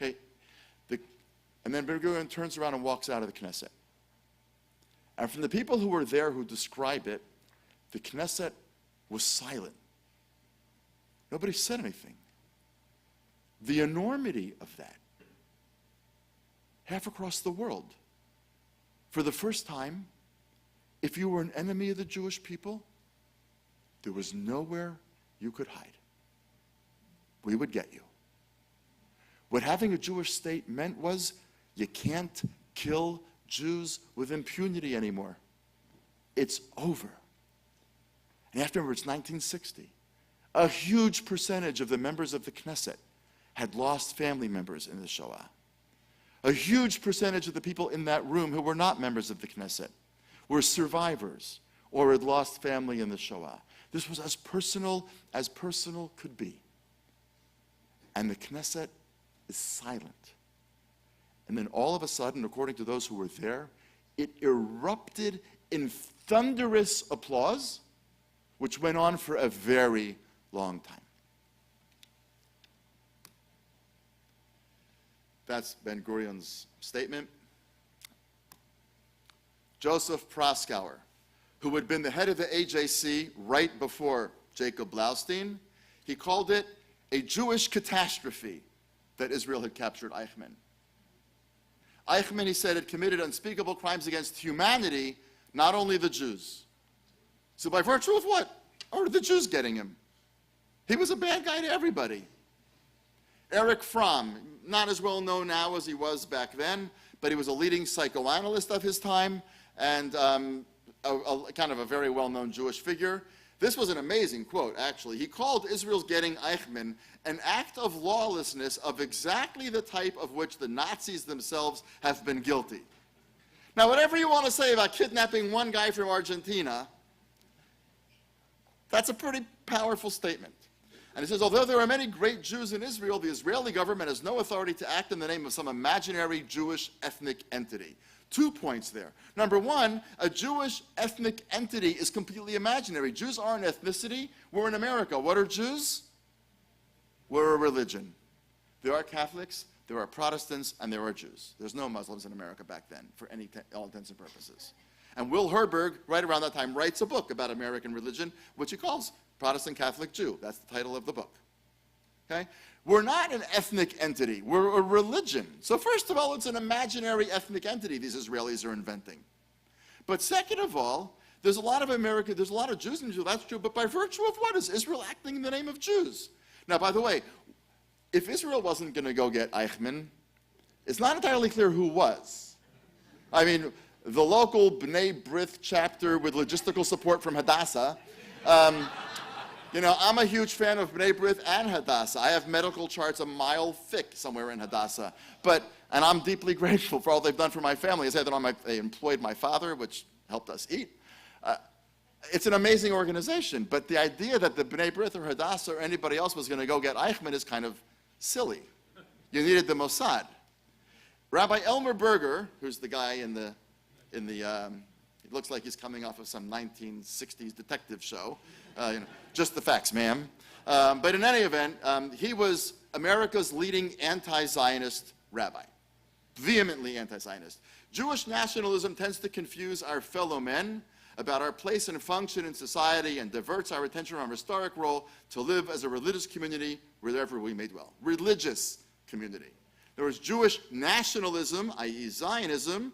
[SPEAKER 2] Okay, and then Ben-Gurion turns around and walks out of the Knesset. And from the people who were there who describe it, the Knesset was silent. Nobody said anything. The enormity of that. Half across the world, for the first time, if you were an enemy of the Jewish people, there was nowhere you could hide. We would get you. What having a Jewish state meant was you can't kill Jews with impunity anymore. It's over. And afterwards, 1960, a huge percentage of the members of the Knesset had lost family members in the Shoah. A huge percentage of the people in that room who were not members of the Knesset were survivors or had lost family in the Shoah. This was as personal could be. And the Knesset is silent. And then all of a sudden, according to those who were there, it erupted in thunderous applause, which went on for a very long time. That's Ben-Gurion's statement. Joseph Proskauer, who had been the head of the AJC right before Jacob Blaustein, he called it a Jewish catastrophe that Israel had captured Eichmann. Eichmann, he said, had committed unspeakable crimes against humanity, not only the Jews. So by virtue of what? Are the Jews getting him? He was a bad guy to everybody. Erich Fromm, not as well known now as he was back then, but he was a leading psychoanalyst of his time and kind of a very well-known Jewish figure. This was an amazing quote, actually. He called Israel's getting Eichmann an act of lawlessness of exactly the type of which the Nazis themselves have been guilty. Now, whatever you want to say about kidnapping one guy from Argentina, that's a pretty powerful statement. And he says, although there are many great Jews in Israel, the Israeli government has no authority to act in the name of some imaginary Jewish ethnic entity. 2 points there. Number one, a Jewish ethnic entity is completely imaginary. Jews are an ethnicity. We're in America. What are Jews? We're a religion. There are Catholics, there are Protestants, and there are Jews. There's no Muslims in America back then, for all intents and purposes. And Will Herberg, right around that time, writes a book about American religion, which he calls Protestant Catholic Jew. That's the title of the book. Okay? We're not an ethnic entity. We're a religion. So first of all, it's an imaginary ethnic entity these Israelis are inventing. But second of all, there's a lot of Jews in Israel, that's true, but by virtue of what? Is Israel acting in the name of Jews? Now, by the way, if Israel wasn't going to go get Eichmann, it's not entirely clear who was. I mean, the local B'nai B'rith chapter with logistical support from Hadassah. You know, I'm a huge fan of B'nai B'rith and Hadassah. I have medical charts a mile thick somewhere in Hadassah. And I'm deeply grateful for all they've done for my family. I said that they employed my father, which helped us eat. It's an amazing organization, but the idea that the B'nai B'rith or Hadassah or anybody else was going to go get Eichmann is kind of silly. You needed the Mossad. Rabbi Elmer Berger, who's the guy it looks like he's coming off of some 1960s detective show. Just the facts, ma'am. But in any event, he was America's leading anti-Zionist rabbi, vehemently anti-Zionist. Jewish nationalism tends to confuse our fellow men about our place and function in society and diverts our attention from our historic role to live as a religious community wherever we may dwell. Religious community. In other words, Jewish nationalism, i.e. Zionism,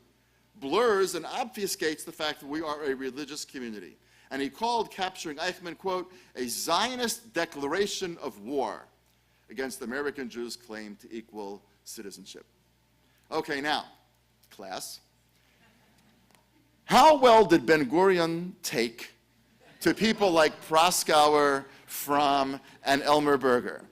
[SPEAKER 2] blurs and obfuscates the fact that we are a religious community. And he called capturing Eichmann, quote, a Zionist declaration of war against American Jews' claim to equal citizenship. Okay, now, class, how well did Ben-Gurion take to people like Proskauer, Fromm, and Elmer Berger?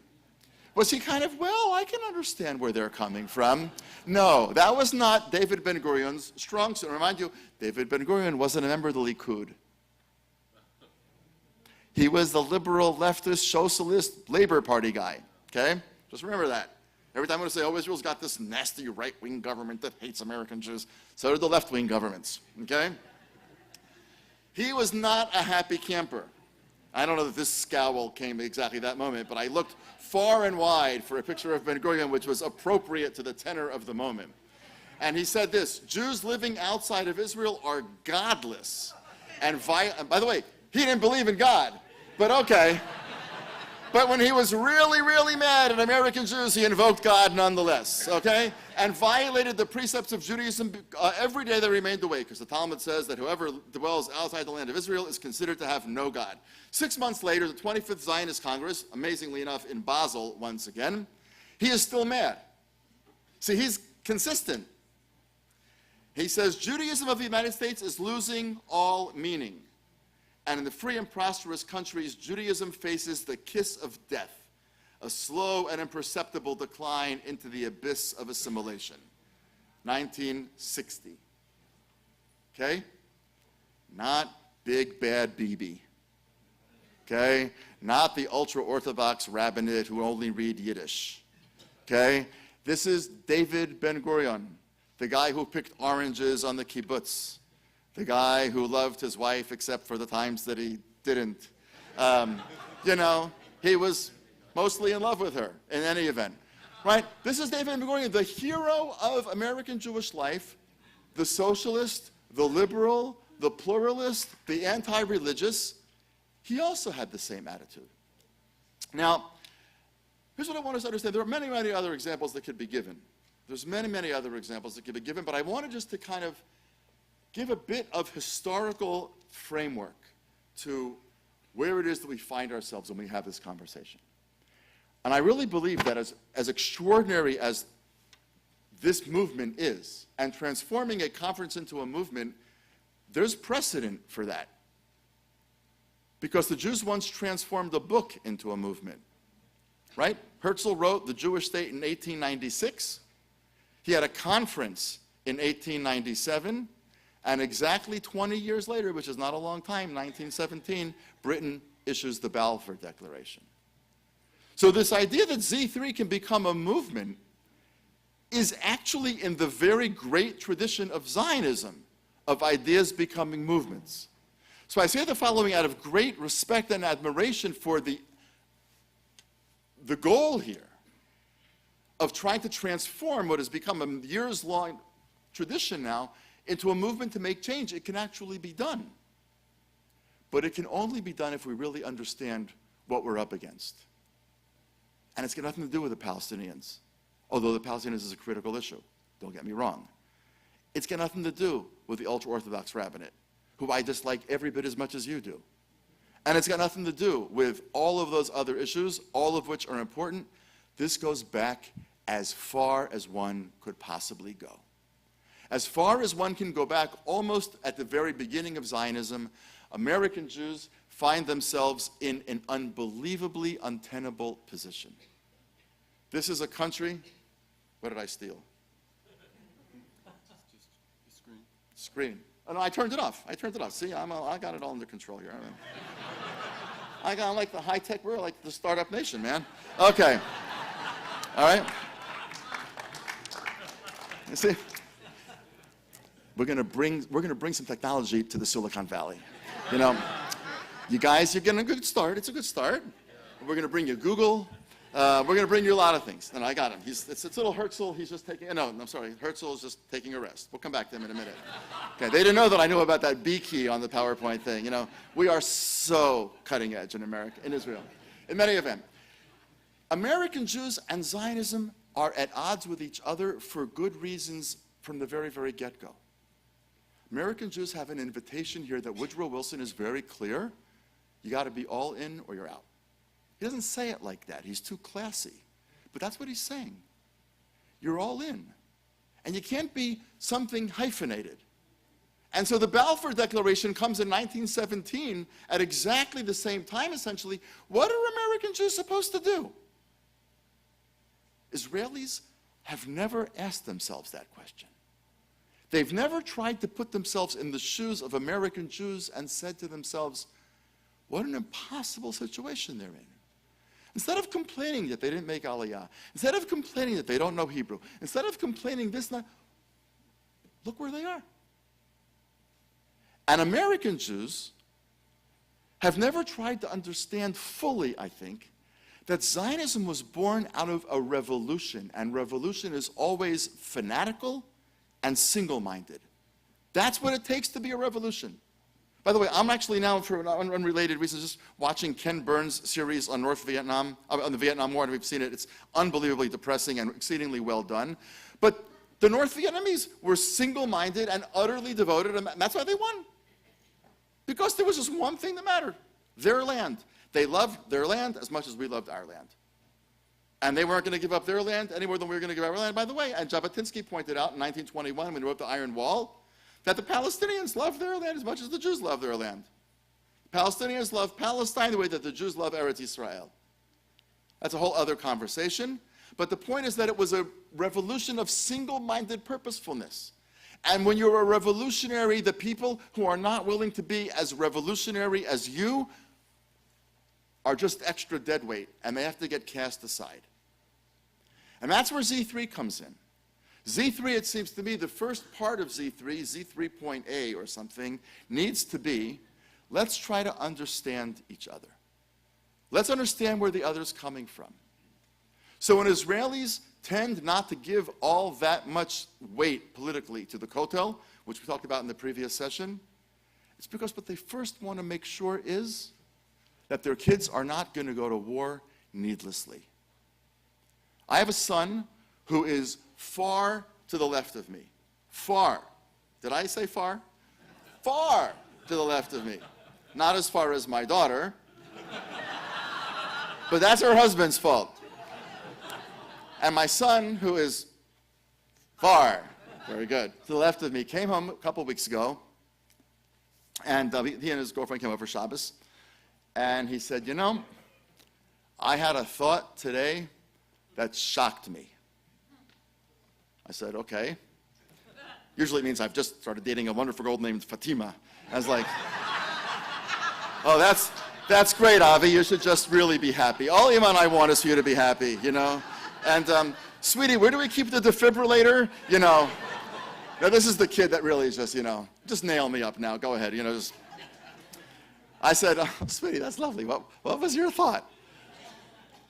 [SPEAKER 2] Was he kind of, well, I can understand where they're coming from? No, that was not David Ben-Gurion's strong suit. Remind you, David Ben-Gurion wasn't a member of the Likud. He was the liberal, leftist, socialist, Labor Party guy, okay? Just remember that. Every time I want to say, oh, Israel's got this nasty right-wing government that hates American Jews, so do the left-wing governments, okay? He was not a happy camper. I don't know that this scowl came at exactly that moment, but I looked far and wide for a picture of Ben-Gurion which was appropriate to the tenor of the moment. And he said this, Jews living outside of Israel are godless and violent. By the way, he didn't believe in God, but okay. But when he was really, really mad at American Jews, he invoked God nonetheless, okay? And violated the precepts of Judaism every day they remained awake, because the Talmud says that whoever dwells outside the land of Israel is considered to have no God. 6 months later, the 25th Zionist Congress, amazingly enough in Basel once again, he is still mad. See, he's consistent. He says, Judaism of the United States is losing all meaning. And in the free and prosperous countries, Judaism faces the kiss of death, a slow and imperceptible decline into the abyss of assimilation. 1960. Okay? Not Big Bad Bibi. Okay? Not the ultra-Orthodox rabbinate who only read Yiddish. Okay? This is David Ben-Gurion, the guy who picked oranges on the kibbutz. The guy who loved his wife except for the times that he didn't. You know, he was mostly in love with her in any event. Right? This is David Ben-Gurion, the hero of American Jewish life, the socialist, the liberal, the pluralist, the anti-religious. He also had the same attitude. Now, here's what I want us to understand. There are many, many other examples that could be given. There's many, many other examples that could be given, but I wanted just to kind of give a bit of historical framework to where it is that we find ourselves when we have this conversation. And I really believe that as extraordinary as this movement is, and transforming a conference into a movement, there's precedent for that. Because the Jews once transformed a book into a movement, right? Herzl wrote The Jewish State in 1896. He had a conference in 1897. And exactly 20 years later, which is not a long time, 1917, Britain issues the Balfour Declaration. So this idea that Z3 can become a movement is actually in the very great tradition of Zionism, of ideas becoming movements. So I say the following out of great respect and admiration for the goal here of trying to transform what has become a years-long tradition now into a movement to make change. It can actually be done. But it can only be done if we really understand what we're up against. And it's got nothing to do with the Palestinians, although the Palestinians is a critical issue. Don't get me wrong. It's got nothing to do with the ultra-Orthodox rabbinate, who I dislike every bit as much as you do. And it's got nothing to do with all of those other issues, all of which are important. This goes back as far as one could possibly go. As far as one can go back, almost at the very beginning of Zionism, American Jews find themselves in an unbelievably untenable position. This is a country, what did I steal? Screen. Oh, no, I turned it off. See, I got it all under control here. I got like the high-tech, we're like the startup nation, man. Okay. All right. You see? We're going to bring some technology to the Silicon Valley. You know, you guys, you're getting a good start. It's a good start. We're going to bring you Google. We're going to bring you a lot of things. And I got him. It's little Herzl. He's just taking, no, I'm sorry. Herzl is just taking a rest. We'll come back to him in a minute. Okay, they didn't know that I knew about that B key on the PowerPoint thing. You know, we are so cutting edge in America, in Israel. In any event, American Jews and Zionism are at odds with each other for good reasons from the very, very get-go. American Jews have an invitation here that Woodrow Wilson is very clear. You got to be all in or you're out. He doesn't say it like that. He's too classy. But that's what he's saying. You're all in. And you can't be something hyphenated. And so the Balfour Declaration comes in 1917 at exactly the same time, essentially. What are American Jews supposed to do? Israelis have never asked themselves that question. They've never tried to put themselves in the shoes of American Jews and said to themselves, what an impossible situation they're in. Instead of complaining that they didn't make Aliyah, instead of complaining that they don't know Hebrew, instead of complaining this, that, look where they are. And American Jews have never tried to understand fully, I think, that Zionism was born out of a revolution, and revolution is always fanatical and single-minded. That's what it takes to be a revolution. By the way, I'm actually now, for an unrelated reason, just watching Ken Burns' series on North Vietnam, on the Vietnam War, and we've seen it. It's unbelievably depressing and exceedingly well done. But the North Vietnamese were single-minded and utterly devoted, and that's why they won. Because there was just one thing that mattered, their land. They loved their land as much as we loved our land. And they weren't going to give up their land any more than we were going to give up our land. By the way, and Jabotinsky pointed out in 1921, when he wrote the Iron Wall, that the Palestinians love their land as much as the Jews love their land. Palestinians love Palestine the way that the Jews love Eretz Israel. That's a whole other conversation. But the point is that it was a revolution of single-minded purposefulness. And when you're a revolutionary, the people who are not willing to be as revolutionary as you are just extra deadweight, and they have to get cast aside. And that's where Z3 comes in. Z3, it seems to me, the first part of Z3, Z3.A or something, needs to be, let's try to understand each other. Let's understand where the other's coming from. So when Israelis tend not to give all that much weight politically to the Kotel, which we talked about in the previous session, it's because what they first want to make sure is that their kids are not going to go to war needlessly. I have a son who is far to the left of me. Far. Did I say far? Far to the left of me. Not as far as my daughter, but that's her husband's fault. And my son, who is far, very good, to the left of me, came home a couple weeks ago, and he and his girlfriend came over for Shabbos, and he said, you know, I had a thought today that shocked me. I said, okay. Usually it means I've just started dating a wonderful girl named Fatima. I was like, oh, that's great, Avi. You should just really be happy. All Ima and I want is for you to be happy, you know. And, sweetie, where do we keep the defibrillator? You know. Now, this is the kid that really is just, you know, just nail me up now. Go ahead, you know. Just. I said, oh, sweetie, that's lovely. What was your thought?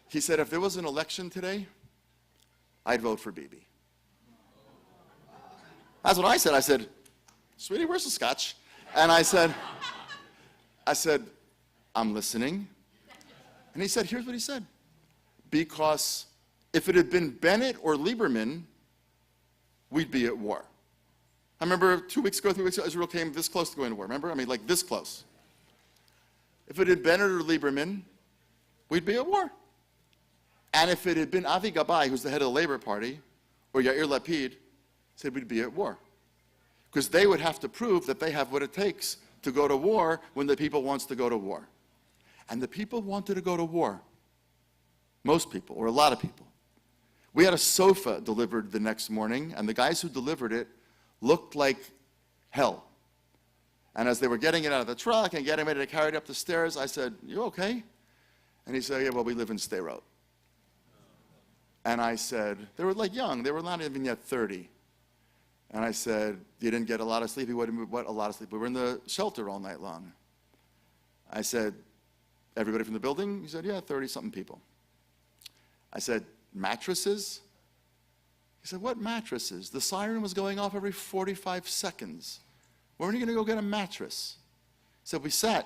[SPEAKER 2] He said, if there was an election today, I'd vote for Bibi. That's what I said. I said, sweetie, where's the scotch? And I said, I'm listening. And he said, here's what he said. Because if it had been Bennett or Lieberman, we'd be at war. I remember 2 weeks ago, 3 weeks ago, Israel came this close to going to war. Remember? I mean, like this close. If it had Bennett or Lieberman, we'd be at war. And if it had been Avi Gabai, who's the head of the Labor Party, or Yair Lapid, said we'd be at war. Because they would have to prove that they have what it takes to go to war when the people wants to go to war. And the people wanted to go to war. Most people, or a lot of people. We had a sofa delivered the next morning, and the guys who delivered it looked like hell. And as they were getting it out of the truck and getting ready to carry it up the stairs, I said, you okay? And he said, yeah, well, we live in Sderot. And I said, they were like young, they were not even yet 30. And I said, you didn't get a lot of sleep? He went, what, a lot of sleep? We were in the shelter all night long. I said, everybody from the building? He said, yeah, 30-something people. I said, mattresses? He said, what mattresses? The siren was going off every 45 seconds. Where are you going to go get a mattress? He said, we sat,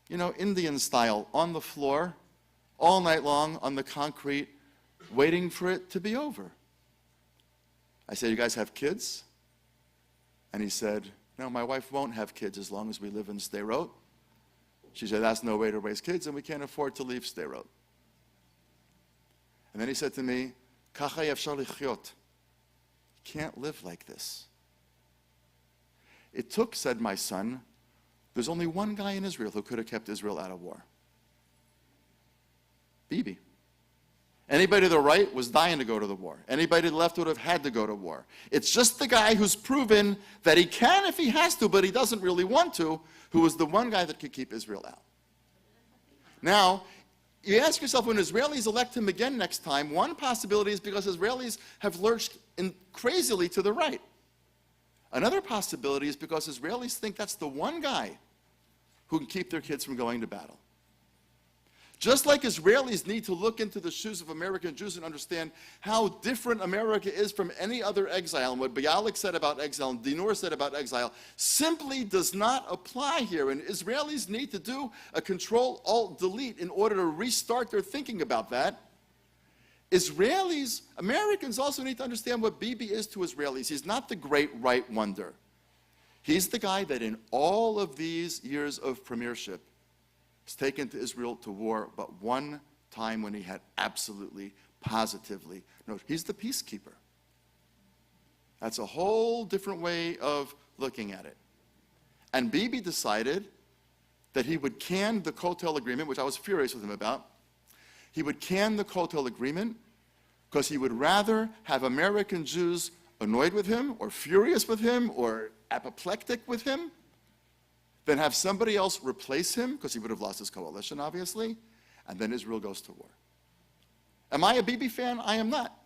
[SPEAKER 2] you know, Indian style, on the floor, all night long, on the concrete, waiting for it to be over. I said, you guys have kids? And he said, no, my wife won't have kids as long as we live in Sderot. She said, that's no way to raise kids, and we can't afford to leave Sderot. And then he said to me, Kacha yefshar lichyot. You can't live like this. It took, said my son, there's only one guy in Israel who could have kept Israel out of war. Bibi. Anybody to the right was dying to go to the war. Anybody to the left would have had to go to war. It's just the guy who's proven that he can if he has to, but he doesn't really want to, who was the one guy that could keep Israel out. Now, you ask yourself, when Israelis elect him again next time, one possibility is because Israelis have lurched crazily to the right. Another possibility is because Israelis think that's the one guy who can keep their kids from going to battle. Just like Israelis need to look into the shoes of American Jews and understand how different America is from any other exile, and what Bialik said about exile and Dinur said about exile simply does not apply here. And Israelis need to do a Control-Alt-Delete in order to restart their thinking about that. Americans also need to understand what Bibi is to Israelis. He's not the great right wonder. He's the guy that in all of these years of premiership has taken to Israel to war but one time when he had absolutely, positively no. He's the peacekeeper. That's a whole different way of looking at it. And Bibi decided that he would can the Kotel Agreement, which I was furious with him about. He would can the Kotel Agreement because he would rather have American Jews annoyed with him or furious with him or apoplectic with him than have somebody else replace him, because he would have lost his coalition, obviously, and then Israel goes to war. Am I a Bibi fan? I am not.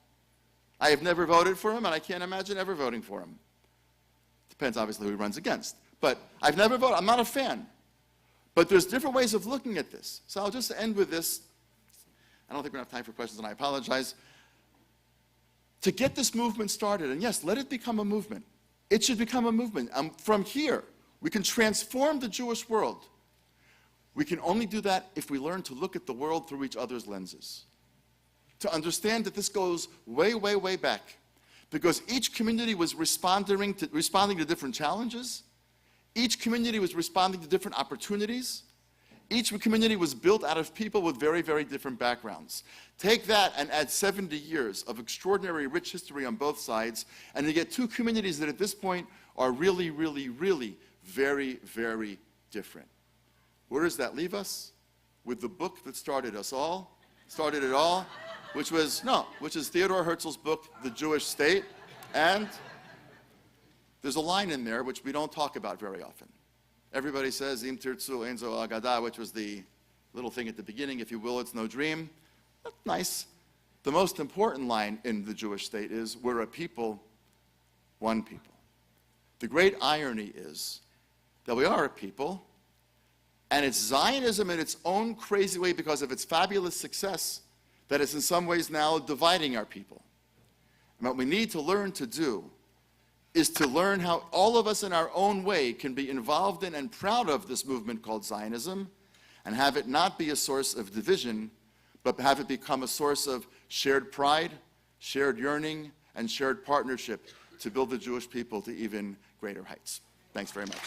[SPEAKER 2] I have never voted for him, and I can't imagine ever voting for him. Depends, obviously, who he runs against. But I've never voted. I'm not a fan. But there's different ways of looking at this. So I'll just end with this. I don't think we're going to have time for questions, and I apologize. To get this movement started, and yes, let it become a movement. It should become a movement. From here, we can transform the Jewish world. We can only do that if we learn to look at the world through each other's lenses. To understand that this goes way, way, way back. Because each community was responding to different challenges. Each community was responding to different opportunities. Each community was built out of people with very, very different backgrounds. Take that and add 70 years of extraordinary rich history on both sides, and you get two communities that at this point are really, really, really very, very different. Where does that leave us? With the book that started it all, which is Theodore Herzl's book, The Jewish State, and there's a line in there which we don't talk about very often. Everybody says, Im tirtzu ein zo agada, which was the little thing at the beginning, if you will, it's no dream. That's nice. The most important line in the Jewish state is, we're a people, one people. The great irony is that we are a people, and it's Zionism in its own crazy way, because of its fabulous success, that is in some ways now dividing our people. And what we need to learn to do is to learn how all of us in our own way can be involved in and proud of this movement called Zionism, and have it not be a source of division, but have it become a source of shared pride, shared yearning, and shared partnership to build the Jewish people to even greater heights. Thanks very much.